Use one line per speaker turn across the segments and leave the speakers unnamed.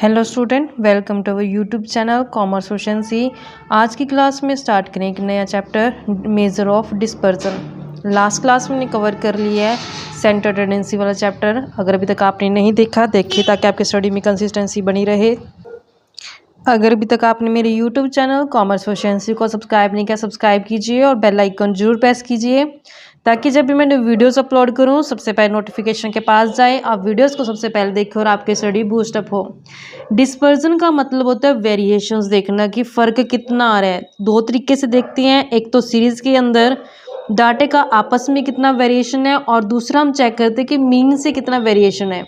Hello student, welcome to our YouTube channel commerce question C. आज की class में start करें एक नया chapter, measure of dispersion. Last class में हमने कवर कर लिया है सेंटर टेंडेंसी वाला चैप्टर। अगर अभी तक आपने नहीं देखा, देखिए ताकि आपके स्टडी में कंसिस्टेंसी बनी रहे। अगर अभी तक आपने मेरे यूट्यूब चैनल कॉमर्स क्वेश्चन सी को सब्सक्राइब नहीं किया, सब्सक्राइब कीजिए और बेल आइकन जरूर प्रेस कीजिए ताकि जब भी मैं वीडियोस अपलोड करूं सबसे पहले नोटिफिकेशन के पास जाए, आप वीडियोस को सबसे पहले देखें और आपके स्टडी बूस्टअप हो। डिस्पर्जन का मतलब होता है वेरिएशंस देखना कि फ़र्क कितना आ रहा है। दो तरीके से देखते हैं, एक तो सीरीज़ के अंदर डाटे का आपस में कितना वेरिएशन है और दूसरा हम चेक करते हैं कि मीन से कितना वेरिएशन है।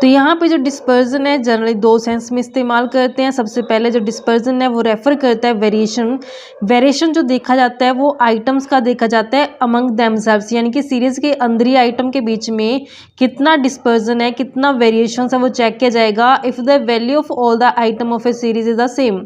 तो यहाँ पे जो डिस्पर्जन है जनरली दो सेंस में इस्तेमाल करते हैं। सबसे पहले जो डिस्पर्जन है वो रेफर करता है वेरिएशन। वेरिएशन जो देखा जाता है वो आइटम्स का देखा जाता है अमंग देमसेल्व्स, यानी कि सीरीज के अंदर ही आइटम के बीच में कितना डिस्पर्जन है, कितना वेरिएशन है वो चेक किया जाएगा। If the value of all the item of a series is the same,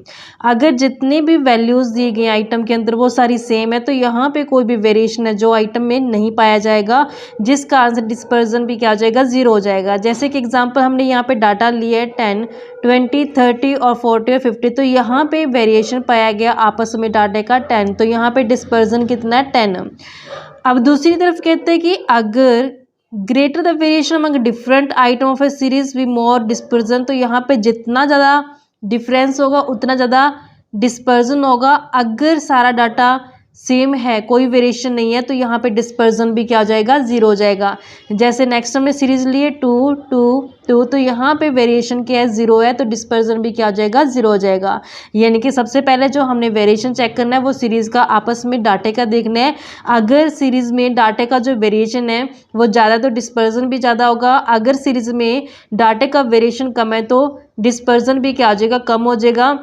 अगर जितने भी वैल्यूज़ दिए गए आइटम के अंदर वो सारी सेम है तो यहाँ पे कोई भी वेरिएशन है जो आइटम में नहीं पाया जाएगा, जिस कारण से डिस्पर्जन भी क्या हो जाएगा, जीरो हो जाएगा। जैसे कि एग्जाम्पल हमने यहाँ पे डाटा लिया है 10, 20, 30 और 40 और 50, तो यहाँ पे वेरिएशन पाया गया आपस में डाटा का 10, तो यहाँ पे डिस्पर्जन कितना है 10। अब दूसरी तरफ कहते हैं कि अगर greater the variation among different item of a series we more dispersion, तो यहाँ पे जितना ज़्यादा डिफरेंस होगा उतना ज़्यादा डिस्पर्जन होगा। अगर सारा डाटा सेम है, कोई वेरिएशन नहीं है, तो यहाँ पे डिस्पर्जन भी क्या हो जाएगा, जीरो हो जाएगा। जैसे नेक्स्ट हमने सीरीज लिए 2, 2, 2, तो यहाँ पे वेरिएशन क्या है, जीरो है, तो डिस्पर्जन भी क्या हो जाएगा, जीरो हो जाएगा। यानी कि सबसे पहले जो हमने वेरिएशन चेक करना है वो सीरीज का आपस में डाटे का देखना है। अगर सीरीज में डाटे का जो वेरिएशन है वो ज़्यादा तो डिस्पर्जन भी ज़्यादा होगा। अगर सीरीज में डाटे का वेरिएशन कम है तो डिस्पर्जन भी क्या हो जाएगा, कम हो जाएगा।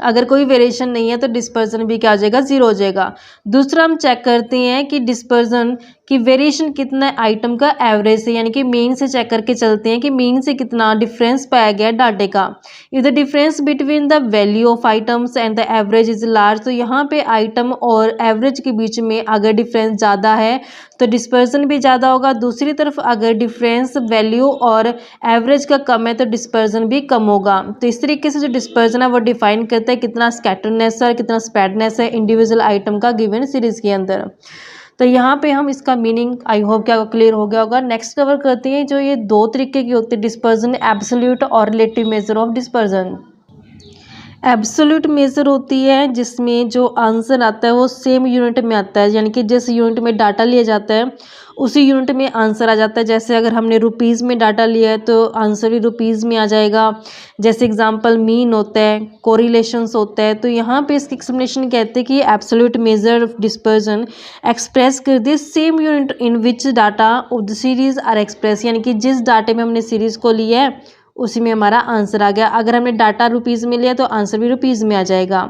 अगर कोई वेरिएशन नहीं है तो डिस्पर्जन भी क्या हो जाएगा, जीरो हो जाएगा। दूसरा हम चेक करते हैं कि डिस्पर्जन कि वेरिएशन कितना है आइटम का एवरेज से, यानी कि मीन से चेक करके चलते हैं कि मीन से कितना डिफरेंस पाया गया डाटे का। If the difference between the value of items and the average is large, तो यहाँ पे आइटम और एवरेज के बीच में अगर डिफरेंस ज़्यादा है तो डिस्पर्जन भी ज़्यादा होगा। दूसरी तरफ अगर डिफरेंस वैल्यू और एवरेज का कम है तो डिस्पर्जन भी कम होगा। तो इस तरीके से जो डिस्पर्जन है वो डिफाइन करता है कितना स्कैटरनेस है और कितना स्प्रेडनेस है इंडिविजुअल आइटम का गिवन सीरीज के अंदर। तो यहाँ पे हम इसका मीनिंग आई होप क्या क्लियर हो गया होगा। नेक्स्ट कवर करते हैं जो ये दो तरीके की होती है डिस्पर्जन, एब्सोल्यूट और relative major of dispersion. Absolute major होती है जिसमें जो आंसर आता है वो सेम यूनिट में आता है, यानी कि जिस यूनिट में डाटा लिया जाता है उसी यूनिट में आंसर आ जाता है। जैसे अगर हमने रुपीज़ में डाटा लिया है तो आंसर भी रुपीज़ में आ जाएगा। जैसे एग्जांपल मीन होता है, कोरिलेशंस होता है, तो यहाँ पे इसकी एक्सप्लेनेशन कहते हैं कि absolute measure of dispersion express कर दे same unit in which data of the series are express, यानी कि जिस डाटे में हमने सीरीज़ को लिया है उसी में हमारा आंसर आ गया। अगर हमने डाटा रुपीज़ में लिया तो आंसर भी रुपीज़ में आ जाएगा।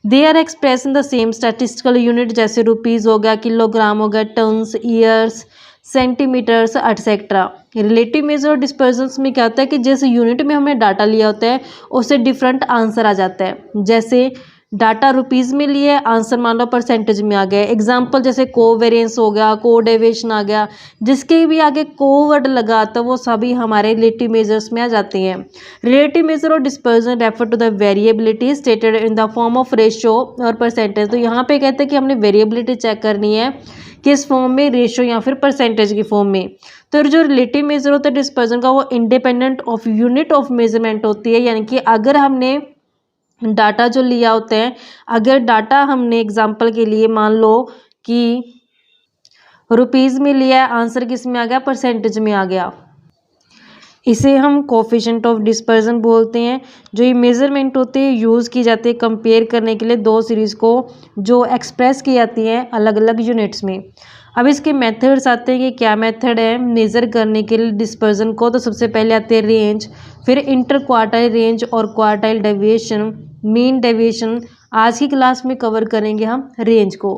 They are express in the same statistical unit, जैसे रुपीज़ हो गया, किलोग्राम हो गया, tons, years, centimetres etcetera. Relative measure और डिस्पर्जन्स में क्या होता है कि जिस यूनिट में हमने डाटा लिया होता है उससे डिफरेंट आंसर आ जाता है। जैसे डाटा रुपीज़ में लिए, आंसर मान लो परसेंटेज में आ गया। एग्जाम्पल जैसे कोवेरिएंस हो गया, कोडेविएशन आ गया, जिसके भी आगे को वर्ड लगा तो वो सभी हमारे रिलेटिव मेजर्स में आ जाते हैं। रिलेटिव मेजर और dispersion refer to the variability stated in the form of ratio और परसेंटेज। तो यहाँ पे कहते हैं कि हमने वेरिएबिलिटी चेक करनी है किस फॉर्म में, रेशियो या फिर परसेंटेज की फॉर्म में। तो जो रिलेटिव मेजर होता है डिस्पर्जन का वो independent of unit of measurement होती है, यानी कि अगर हमने डाटा जो लिया होता है, अगर डाटा हमने एग्जांपल के लिए मान लो कि रुपीज़ में लिया है, आंसर किस में आ गया, परसेंटेज में आ गया, इसे हम कोफिशिएंट ऑफ डिस्पर्जन बोलते हैं। जो ये मेजरमेंट होते हैं यूज़ की जाती है कंपेयर करने के लिए दो सीरीज़ को जो एक्सप्रेस की जाती हैं अलग अलग यूनिट्स में। अब इसके मेथड्स आते हैं कि क्या मेथड है मेज़र करने के लिए डिस्पर्जन को। तो सबसे पहले आते हैं रेंज, फिर इंटर क्वार्टाइल रेंज और क्वार्टाइल डेविएशन, मीन डेविएशन। आज की क्लास में कवर करेंगे हम रेंज को।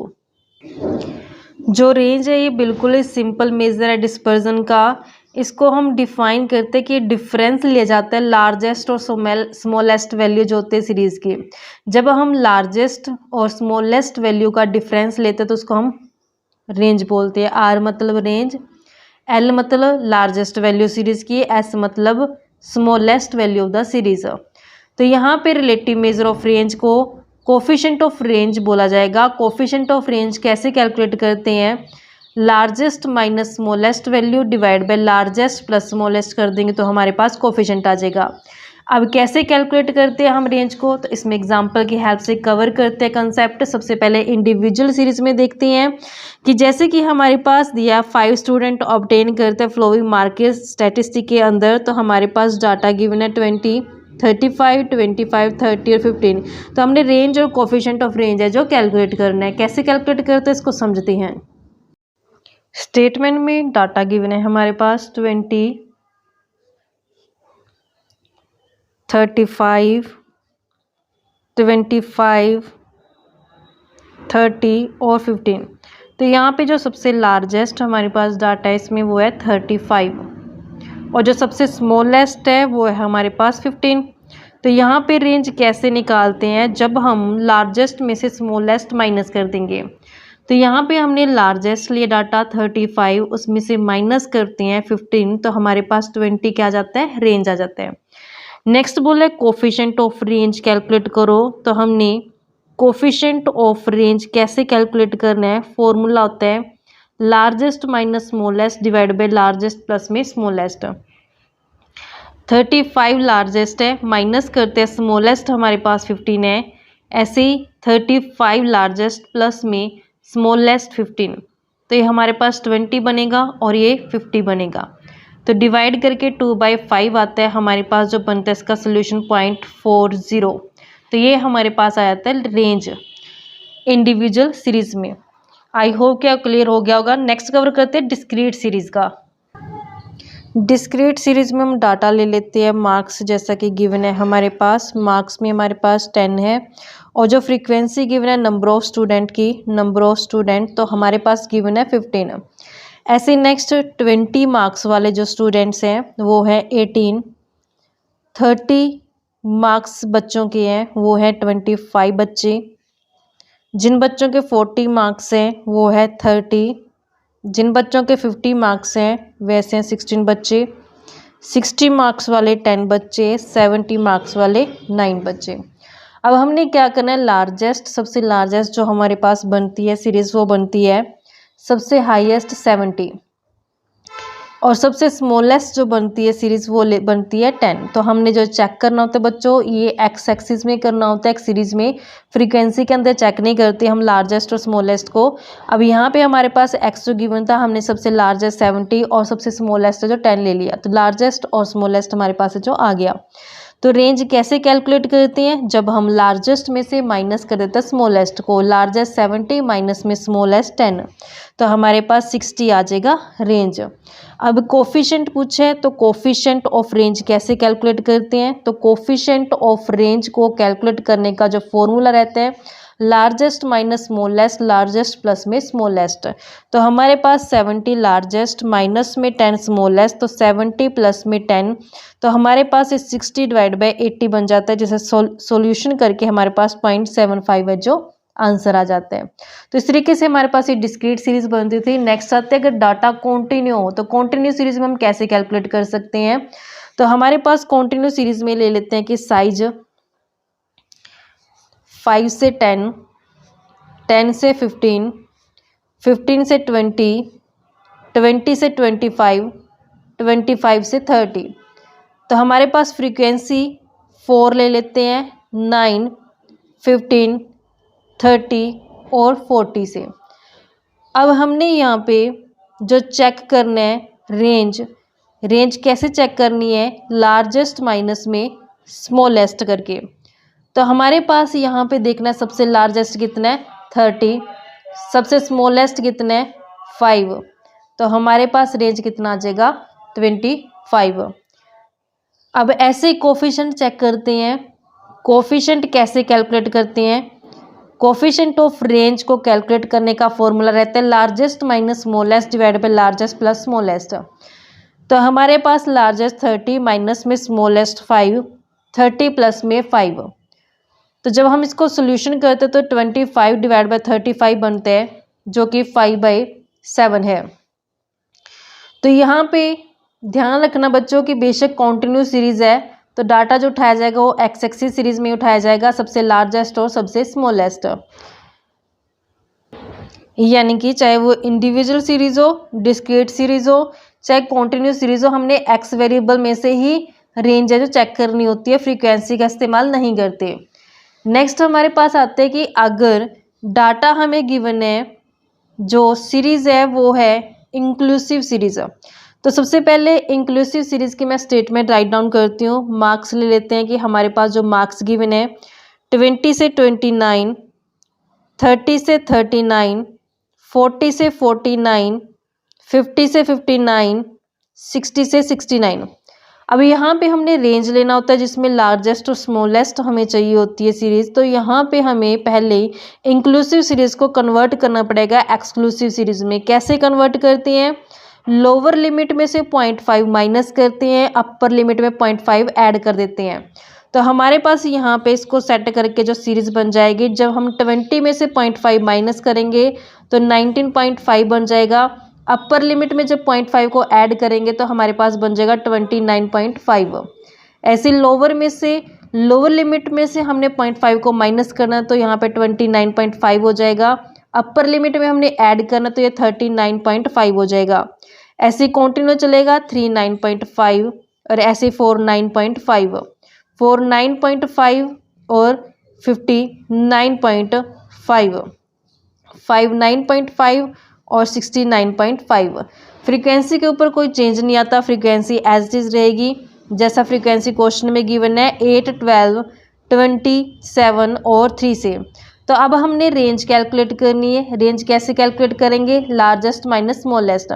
जो रेंज है ये बिल्कुल ही सिंपल मेज़र है डिस्पर्जन का। इसको हम डिफाइन करते हैं कि डिफरेंस लिया जाता है लार्जेस्ट और स्मॉलेस्ट वैल्यू जो होते हैं सीरीज़ की। जब हम लार्जेस्ट और स्मॉलेस्ट वैल्यू का डिफरेंस लेते हैं तो उसको हम रेंज बोलते हैं। आर मतलब रेंज, एल मतलब लार्जेस्ट वैल्यू सीरीज़ की, एस मतलब smallest value of the series. तो यहाँ पे रिलेटिव मेजर ऑफ रेंज को कोफिशिएंट ऑफ रेंज बोला जाएगा। कोफिशिएंट ऑफ रेंज कैसे कैलकुलेट करते हैं, largest minus smallest value divide by largest plus smallest कर देंगे तो हमारे पास कोफिशिएंट आ जाएगा। अब कैसे कैलकुलेट करते हैं हम रेंज को, तो इसमें एग्जांपल की हेल्प से कवर करते हैं कंसेप्ट। सबसे पहले इंडिविजुअल सीरीज में देखते हैं कि जैसे कि हमारे पास दिया 5 स्टूडेंट ऑब्टेन करते हैं फ्लोइंग मार्केट स्टैटिस्टिक के अंदर, तो हमारे पास डाटा गिवन है 20, 35, 25, 30 और 15। तो हमने रेंज और कोफिशिएंट ऑफ रेंज है जो कैलकुलेट करना है। कैसे कैलकुलेट करते हैं इसको समझते हैं। स्टेटमेंट में डाटा गिवन है हमारे पास 20, 35, 25, 30 और 15। तो यहाँ पे जो सबसे लार्जेस्ट हमारे पास डाटा है इसमें वो है 35 और जो सबसे स्मॉलेस्ट है वो है हमारे पास 15। तो यहाँ पे रेंज कैसे निकालते हैं, जब हम लार्जेस्ट में से स्मॉलेस्ट माइनस कर देंगे। तो यहाँ पे हमने लार्जेस्ट लिए डाटा 35, उसमें से माइनस करते हैं 15, तो हमारे पास 20 क्या आ जाता है, रेंज आ जाता है। नेक्स्ट बोला है कोफिशिएंट ऑफ रेंज कैलकुलेट करो। तो हमने कोफिशिएंट ऑफ रेंज कैसे कैलकुलेट करना है, फॉर्मूला होता है largest minus smallest divide by largest plus में स्मॉलेस्ट। 35 लार्जेस्ट है, माइनस करते हैं स्मॉलेस्ट हमारे पास 15 है, ऐसे ही 35 लार्जेस्ट प्लस में स्मॉलेस्ट 15, तो ये हमारे पास 20 बनेगा और ये 50 बनेगा। तो डिवाइड करके 2/5 आता है हमारे पास, जो बनता है इसका सोल्यूशन 0.40। तो ये हमारे पास आ जाता है रेंज इंडिविजुअल सीरीज में। आई होप क्या क्लियर हो गया होगा। नेक्स्ट कवर करते हैं डिस्क्रीट सीरीज का। डिस्क्रीट सीरीज में हम डाटा ले लेते हैं मार्क्स, जैसा कि गिवन है हमारे पास। मार्क्स में हमारे पास 10 है और जो फ्रीक्वेंसी गिवन है नंबर ऑफ स्टूडेंट की, नंबर ऑफ स्टूडेंट तो हमारे पास गिवन है 15। ऐसे नेक्स्ट 20 मार्क्स वाले जो स्टूडेंट्स हैं वो है 18। 30 मार्क्स बच्चों के हैं वो है 25 बच्चे। जिन बच्चों के 40 मार्क्स हैं वो है 30। जिन बच्चों के 50 मार्क्स हैं वैसे हैं 16 बच्चे। 60 मार्क्स वाले 10 बच्चे, 70 मार्क्स वाले 9 बच्चे। अब हमने क्या करना है, लार्जेस्ट सबसे लार्जेस्ट जो हमारे पास बनती है सीरीज वो बनती है सबसे हाईएस्ट 70 और सबसे स्मॉलेस्ट जो बनती है सीरीज वो बनती है 10। तो हमने जो चेक करना होता है बच्चों, ये एक्स एक्सिस में करना होता है एक सीरीज में, फ्रीक्वेंसी के अंदर चेक नहीं करते हम लार्जेस्ट और स्मॉलेस्ट को। अब यहाँ पे हमारे पास एक्स जो गिवन था, हमने सबसे लार्जेस्ट 70 और सबसे स्मॉलेस्ट जो 10 ले लिया, तो लार्जेस्ट और स्मॉलेस्ट हमारे पास जो आ गया। तो रेंज कैसे कैलकुलेट करते हैं, जब हम लार्जेस्ट में से माइनस कर देते हैं स्मॉलेस्ट को, लार्जेस्ट 70 माइनस में स्मॉलेस्ट 10, तो हमारे पास 60 आ जाएगा रेंज। अब कोफिशिएंट पूछे तो कोफिशिएंट ऑफ रेंज कैसे कैलकुलेट करते हैं, तो कोफिशिएंट ऑफ रेंज को कैलकुलेट करने का जो फॉर्मूला रहता है largest minus smallest, largest plus में स्मॉलेस्ट। तो हमारे पास 70 लार्जेस्ट माइनस में 10 स्मॉलेस्ट, तो 70 प्लस में 10, तो हमारे पास 60 डिवाइड बाई 80 बन जाता है, जिसे सॉल्यूशन करके हमारे पास 0.75 है जो आंसर आ जाता है। तो इस तरीके से हमारे पास ये डिस्क्रीट सीरीज बनती थी। नेक्स्ट आते हैं अगर डाटा कॉन्टिन्यू हो, तो कॉन्टिन्यू सीरीज में हम कैसे कैलकुलेट कर सकते हैं। तो हमारे पास कॉन्टिन्यू सीरीज में ले लेते हैं कि साइज 5 से 10, 10 से 15, 15 से 20, 20 से 25, 25 से 30। तो हमारे पास फ्रीक्वेंसी 4 ले लेते हैं, 9, 15, 30 और 40 से। अब हमने यहाँ पे जो चेक करना है रेंज, रेंज कैसे चेक करनी है, लार्जेस्ट माइनस में स्मॉलेस्ट करके। तो हमारे पास यहाँ पे देखना है सबसे लार्जेस्ट कितना है 30, सबसे स्मॉलेस्ट कितना है 5, तो हमारे पास रेंज कितना आ जाएगा 25। अब ऐसे कोफिशिएंट चेक करते हैं। कोफिशिएंट कैसे कैलकुलेट करते हैं, कोफिशिएंट ऑफ रेंज को कैलकुलेट करने का फॉर्मूला रहता है largest minus smallest divide by largest plus smallest. तो हमारे पास लार्जेस्ट 30 माइनस में स्मॉलेस्ट 5, 30 प्लस में 5। तो जब हम इसको सोल्यूशन करते तो 25 डिवाइड बाय 35 बनते हैं, जो कि 5/7 है। तो यहाँ पे ध्यान रखना बच्चों कि बेशक कॉन्टिन्यूस सीरीज़ है तो डाटा जो उठाया जाएगा वो एक्स एक्सिस सीरीज़ में उठाया जाएगा, सबसे लार्जेस्ट और सबसे स्मॉलेस्ट। यानी कि चाहे वो इंडिविजुअल सीरीज़ हो, डिस्क्रीट सीरीज़ हो, चाहे कॉन्टिन्यूस सीरीज़ हो, हमने एक्स वेरिएबल में से ही रेंज है जो चेक करनी होती है, फ्रीक्वेंसी का इस्तेमाल नहीं करते। नेक्स्ट हमारे पास आते हैं कि अगर डाटा हमें गिवन है, जो सीरीज़ है वो है इंक्लूसिव सीरीज़। तो सबसे पहले इंक्लूसिव सीरीज़ की मैं स्टेटमेंट राइट डाउन करती हूँ। मार्क्स ले लेते हैं कि हमारे पास जो मार्क्स गिवन है 20 से 29, 30 से 39, 40 से 49, 50 से 59, 60 से 69। अब यहाँ पे हमने रेंज लेना होता है जिसमें लार्जेस्ट और स्मॉलेस्ट हमें चाहिए होती है सीरीज़। तो यहाँ पे हमें पहले इंक्लूसिव सीरीज़ को कन्वर्ट करना पड़ेगा एक्सक्लूसिव सीरीज़ में। कैसे कन्वर्ट करते हैं? लोअर लिमिट में से 0.5 माइनस करते हैं, अपर लिमिट में 0.5 ऐड कर देते हैं। तो हमारे पास यहाँ पे इसको सेट करके जो सीरीज़ बन जाएगी, जब हम 20 में से 0.5 माइनस करेंगे तो 19.5 बन जाएगा। अपर लिमिट में जब 0.5 को ऐड करेंगे तो हमारे पास बन जाएगा 29.5। ऐसे लोअर लिमिट में से हमने 0.5 को माइनस करना तो यहाँ पे 29.5 हो जाएगा। अपर लिमिट में हमने ऐड करना तो ये 39.5 हो जाएगा। ऐसे कंटिन्यू चलेगा 39.5 और ऐसे 49.5, 49.5 और 59.5, 59.5 और 69.5। फ्रीक्वेंसी के ऊपर कोई चेंज नहीं आता, फ्रीक्वेंसी एज इट इज़ रहेगी जैसा फ्रीक्वेंसी क्वेश्चन में गिवन है 8, 12, 27 और 3 से। तो अब हमने रेंज कैलकुलेट करनी है। रेंज कैसे कैलकुलेट करेंगे? Largest minus smallest.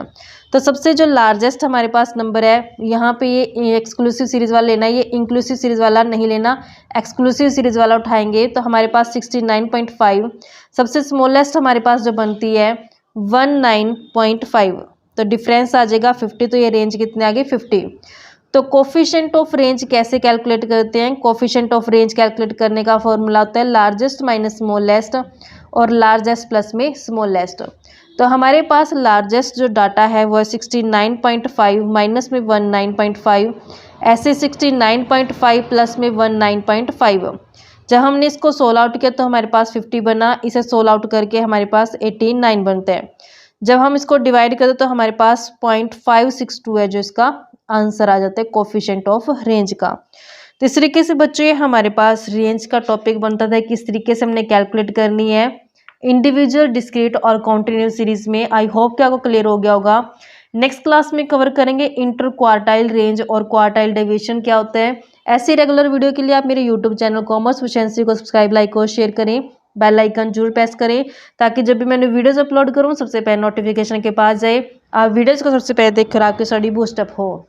तो सबसे जो लार्जेस्ट हमारे पास नंबर है, यहाँ पे ये एक्सक्लूसिव सीरीज़ वाला लेना है, ये इंक्लूसिव सीरीज़ वाला नहीं लेना, एक्सक्लूसिव सीरीज़ वाला उठाएंगे तो हमारे पास 69.5। सबसे स्मॉलेस्ट हमारे पास जो बनती है 19.5, तो डिफरेंस आ जाएगा 50। तो ये रेंज कितने आ गई? 50। तो कोफिशिएंट ऑफ रेंज कैसे कैलकुलेट करते हैं? कोफिशिएंट ऑफ रेंज कैलकुलेट करने का फॉर्मूला होता है लार्जेस्ट माइनस स्मॉलेस्ट और लार्जेस्ट प्लस में स्मॉलेस्ट। तो हमारे पास लार्जेस्ट जो डाटा है वो है 69.5 माइनस में 19.5, ऐसे 69.5 प्लस में 19.5। जब हमने इसको सोल आउट किया तो हमारे पास 50 बना, इसे सोल आउट करके हमारे पास 89 बनते हैं। जब हम इसको डिवाइड करें तो हमारे पास 0.562 है जो इसका आंसर आ जाता है कोफिशिएंट ऑफ रेंज का। तो इस तरीके से बच्चों ये हमारे पास रेंज का टॉपिक बनता था, किस तरीके से हमने कैलकुलेट करनी है इंडिविजुअल, डिस्क्रीट और कॉन्टिन्यूस सीरीज में। आई होप कि आपको क्लियर हो गया होगा। नेक्स्ट क्लास में कवर करेंगे इंटर क्वार्टाइल रेंज और क्वार्टाइल डेविएशन क्या होता है। ऐसे रेगुलर वीडियो के लिए आप मेरे यूट्यूब चैनल कॉमर्स एफिशिएंसी को सब्सक्राइब, लाइक और शेयर करें, बेल आइकन जरूर प्रेस करें ताकि जब भी मैंने वीडियोस अपलोड करूं सबसे पहले नोटिफिकेशन के पास जाए, आप वीडियोस को सबसे पहले देखकर आपकी स्टडी बूस्टअप हो।